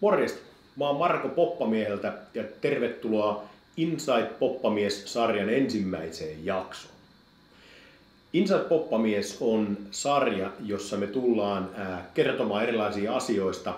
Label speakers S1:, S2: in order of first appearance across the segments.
S1: Morjesta! Mä oon Marko Poppamieheltä ja tervetuloa Inside Poppamies-sarjan ensimmäiseen jaksoon. Inside Poppamies on sarja, jossa me tullaan kertomaan erilaisia asioista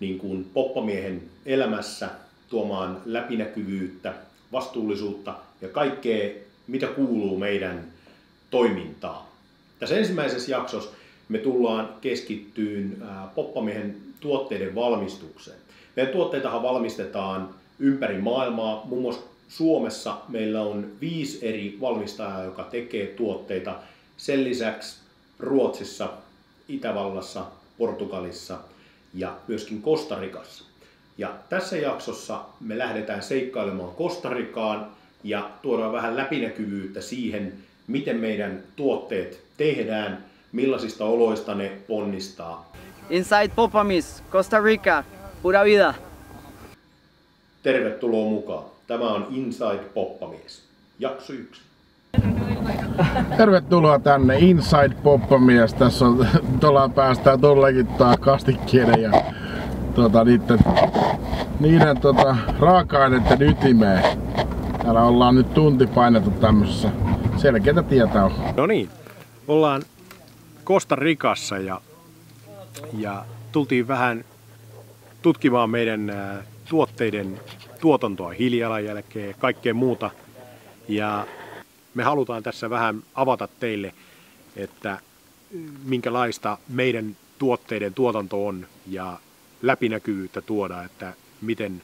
S1: niin kuin poppamiehen elämässä, tuomaan läpinäkyvyyttä, vastuullisuutta ja kaikkea, mitä kuuluu meidän toimintaan. Tässä ensimmäisessä jaksossa me tullaan keskittyyn poppamiehen tuotteiden valmistukseen. Meidän tuotteitahan valmistetaan ympäri maailmaa. Muun muassa Suomessa meillä on 5 eri valmistajaa, joka tekee tuotteita. Sen lisäksi Ruotsissa, Itävallassa, Portugalissa ja myöskin Costa Ricassa. Ja tässä jaksossa me lähdetään seikkailemaan Costa Ricaan ja tuodaan vähän läpinäkyvyyttä siihen, miten meidän tuotteet tehdään, millaisista oloista ne ponnistaa.
S2: Inside Poppamies, Costa Rica, pura vida!
S1: Tervetuloa mukaan. Tämä on Inside Poppamies. Jakso 1.
S3: Tervetuloa tänne Inside Poppamies. Tässä on, päästään todellakin kastikkeiden ja niiden raaka-aineiden ytimeen. Täällä ollaan nyt tunti painettu tämmöisessä. Selkeätä tietä on.
S4: No niin, ollaan Costa Ricassa ja tultiin vähän tutkimaan meidän tuotteiden tuotantoa, hiilijalanjälkeä ja kaikkea muuta. Ja me halutaan tässä vähän avata teille, että minkälaista meidän tuotteiden tuotanto on ja läpinäkyvyyttä tuoda, että miten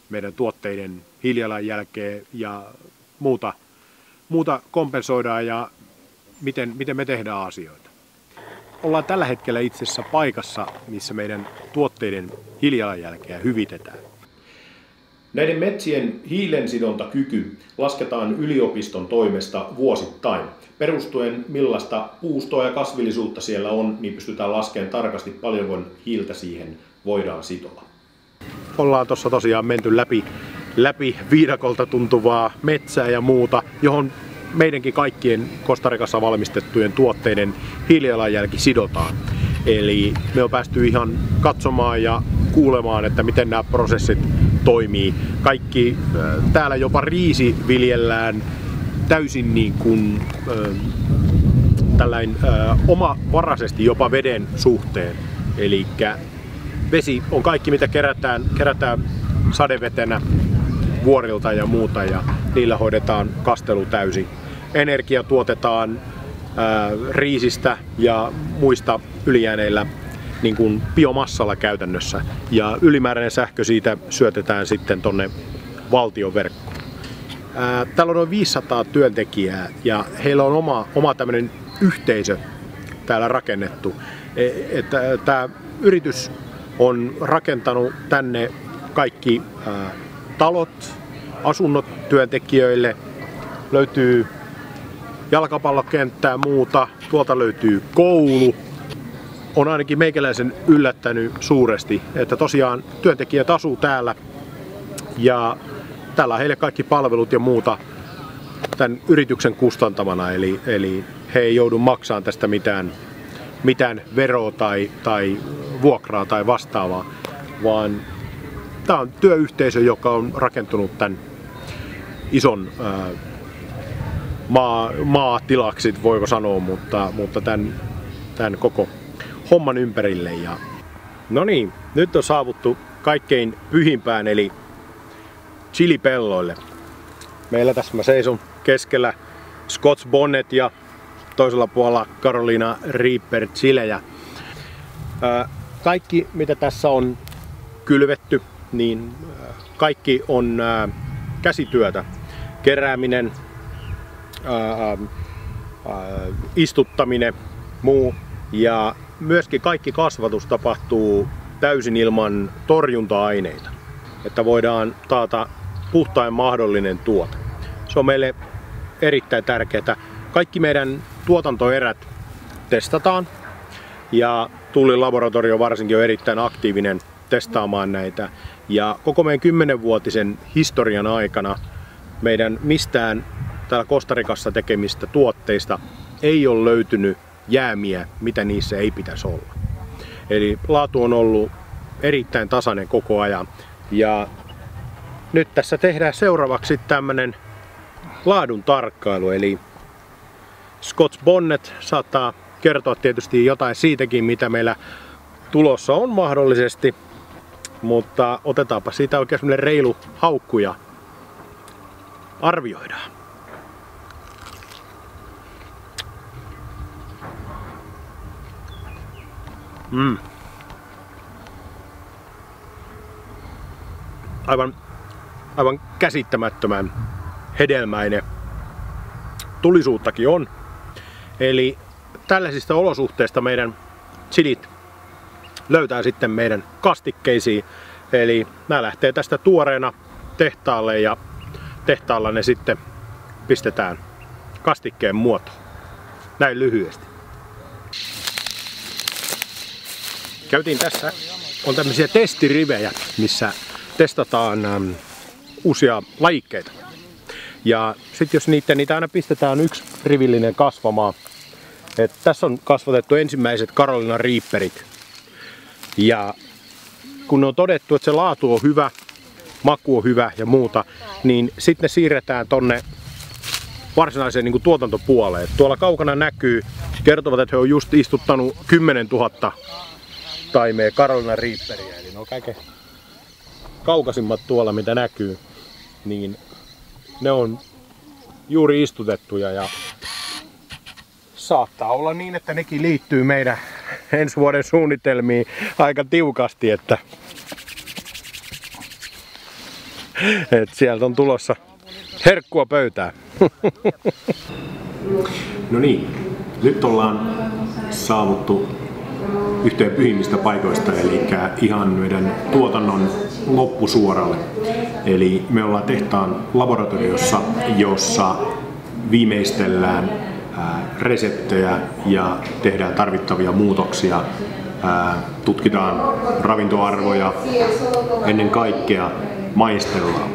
S4: meidän tuotteiden hiilijalanjälkeä ja muuta kompensoidaan ja miten me tehdään asioita. Ollaan tällä hetkellä itse asiassa paikassa, missä meidän tuotteiden hiilijalanjälkeä hyvitetään.
S1: Näiden metsien hiilensidontakyky lasketaan yliopiston toimesta vuosittain. Perustuen millaista puustoa ja kasvillisuutta siellä on, niin pystytään laskemaan tarkasti paljonko hiiltä siihen voidaan sitoa.
S4: Ollaan tuossa tosiaan menty läpi viidakolta tuntuvaa metsää ja muuta, johon meidänkin kaikkien Costa Ricassa valmistettujen tuotteiden hiilijalanjälki sidotaan. Eli me on päästy ihan katsomaan ja kuulemaan, että miten nämä prosessit toimii. Kaikki täällä jopa riisi viljellään täysin niin kuin omavaraisesti jopa veden suhteen. Eli vesi on kaikki mitä kerätään sadevetenä vuorilta ja muuta ja niillä hoidetaan kastelu täysin. Energia tuotetaan riisistä ja muista ylijääneillä niin kuin biomassalla käytännössä ja ylimääräinen sähkö siitä syötetään sitten tonne valtionverkkoon. Täällä on noin 500 työntekijää ja heillä on oma tämmöinen yhteisö täällä rakennettu. Tämä yritys on rakentanut tänne kaikki talot, asunnot työntekijöille, löytyy jalkapallokenttää ja muuta, tuolta löytyy koulu. On ainakin meikäläisen yllättänyt suuresti, että tosiaan työntekijät asuu täällä ja täällä on heille kaikki palvelut ja muuta tämän yrityksen kustantamana, eli he ei joudu maksamaan tästä mitään veroa tai vuokraa tai vastaavaa, vaan tämä on työyhteisö, joka on rakentunut tämän ison maatilaksi, voiko sanoa, mutta tämän koko homman ympärille. No niin, nyt on saavuttu kaikkein pyhimpään eli chilipelloille. Meillä tässä mä seison keskellä Scotch Bonnet ja toisella puolella Carolina Reaper chilejä. Kaikki mitä tässä on kylvetty, niin kaikki on käsityötä. Kerääminen, istuttaminen, muu ja myöskin kaikki kasvatus tapahtuu täysin ilman torjunta-aineita, että voidaan taata puhtain mahdollinen tuote. Se on meille erittäin tärkeää. Kaikki meidän tuotantoerät testataan ja Tullin laboratorio varsinkin on erittäin aktiivinen testaamaan näitä. Ja koko meidän 10-vuotisen historian aikana meidän mistään täällä Costa Ricassa tekemistä tuotteista ei ole löytynyt jäämiä, mitä niissä ei pitäisi olla. Eli laatu on ollut erittäin tasainen koko ajan. Ja nyt tässä tehdään seuraavaksi tämmönen laadun tarkkailu, eli Scotch Bonnet saattaa kertoa tietysti jotain siitäkin, mitä meillä tulossa on mahdollisesti, mutta otetaanpa siitä oikein semmoinen reilu haukku ja arvioidaan. Aivan käsittämättömän hedelmäinen. Tulisuuttakin on. Eli tällaisista olosuhteista meidän chilit löytää sitten meidän kastikkeisiin. Eli nämä lähtee tästä tuoreena tehtaalle ja tehtaalla ne sitten pistetään kastikkeen muotoon. Näin lyhyesti. Käytiin tässä, on tämmöisiä testirivejä, missä testataan uusia lajikkeita. Ja sitten jos niitä aina pistetään yksi rivillinen kasvamaan. Et tässä on kasvatettu ensimmäiset Carolina Reaperit. Ja kun on todettu, että se laatu on hyvä, maku on hyvä ja muuta, niin sitten ne siirretään tonne varsinaiseen niin kuin tuotantopuoleen. Tuolla kaukana näkyy, kertovat, että he on just istuttanut 10 000 taimea Carolina Reaperia. Eli ne on kaikkein kaukaisimmat tuolla, mitä näkyy. Niin ne on juuri istutettuja ja saattaa olla niin, että nekin liittyy meidän ensi vuoden suunnitelmiin aika tiukasti, että sieltä on tulossa herkkua pöytään.
S1: No niin, nyt ollaan saavuttu yhteen pyhimmistä paikoista, eli ihan meidän tuotannon loppusuoralle. Eli me ollaan tehtaan laboratoriossa, jossa viimeistellään reseptejä ja tehdään tarvittavia muutoksia, tutkitaan ravintoarvoja, ennen kaikkea maistellaan.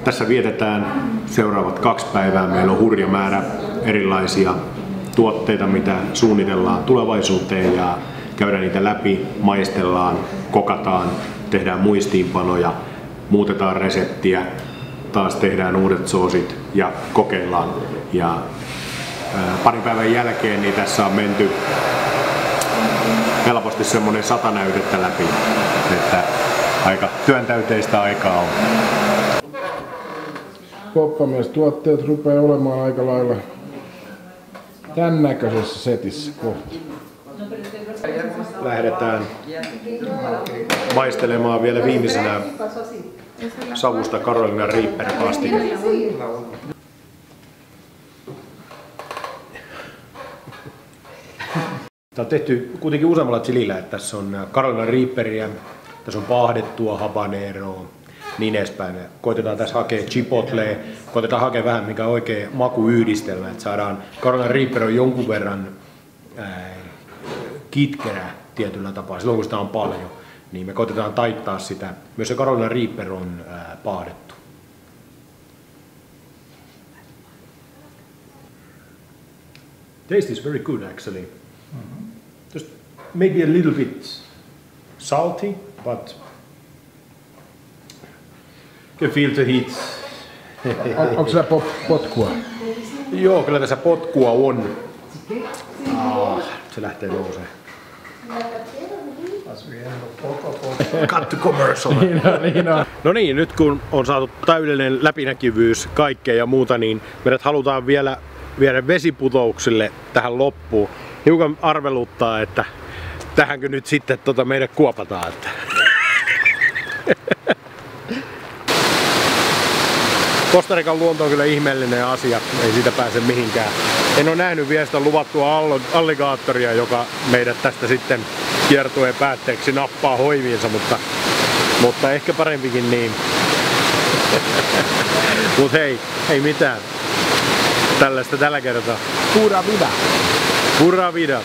S1: Tässä vietetään seuraavat 2 päivää. Meillä on hurja määrä erilaisia tuotteita, mitä suunnitellaan tulevaisuuteen ja käydään niitä läpi, maistellaan, kokataan, tehdään muistiinpanoja, muutetaan reseptiä, taas tehdään uudet soosit ja kokeillaan. Ja parin päivän jälkeen niin tässä on menty helposti semmonen 100 näytettä läpi, että aika työntäyteistä aikaa on.
S3: Poppamies-tuotteet rupeaa olemaan aika lailla tämän näköisessä setissä kohta.
S1: Lähdetään maistelemaan vielä viimeisenä savusta Carolina Reaper -kastike. Tämä on tehty kuitenkin useammalla chilillä, että tässä on Carolina Reaperia, tässä on paahdettua habaneroa, niin edespäin. Koitetaan tässä hakea chipotle, koitetaan hakea vähän mikä on oikea makuyhdistelmä, että saadaan Carolina Reaper on jonkun verran kitkerä tietyllä tapaa, silloin kun sitä on paljon, niin me koitetaan taittaa sitä. Myös se Carolina Reaper on paahdettu. Taste is very good actually. Just maybe a little bit salty, but can feel the heat.
S3: Onko siellä potkua?
S1: Joo, kyllä tässä potkua on. Se lähtee nousee. Cut to commercial. No niin, nyt kun on saatu täydellinen läpinäkyvyys kaikkea ja muuta, niin meidät halutaan vielä viedä vesiputouksille tähän loppuun. Hiukan arveluttaa, että tähänkö nyt sitten meidät kuopataan. Että. Costa Rican luonto on kyllä ihmeellinen asia, ei siitä pääse mihinkään. En ole nähnyt vielä sitä luvattua alligaattoria, joka meidät tästä sitten kiertueen päätteeksi nappaa hoiviinsa, mutta ehkä parempikin niin. Mut hei, ei mitään. Tällaista tällä kertaa.
S3: Pura vida.
S1: Pura vida.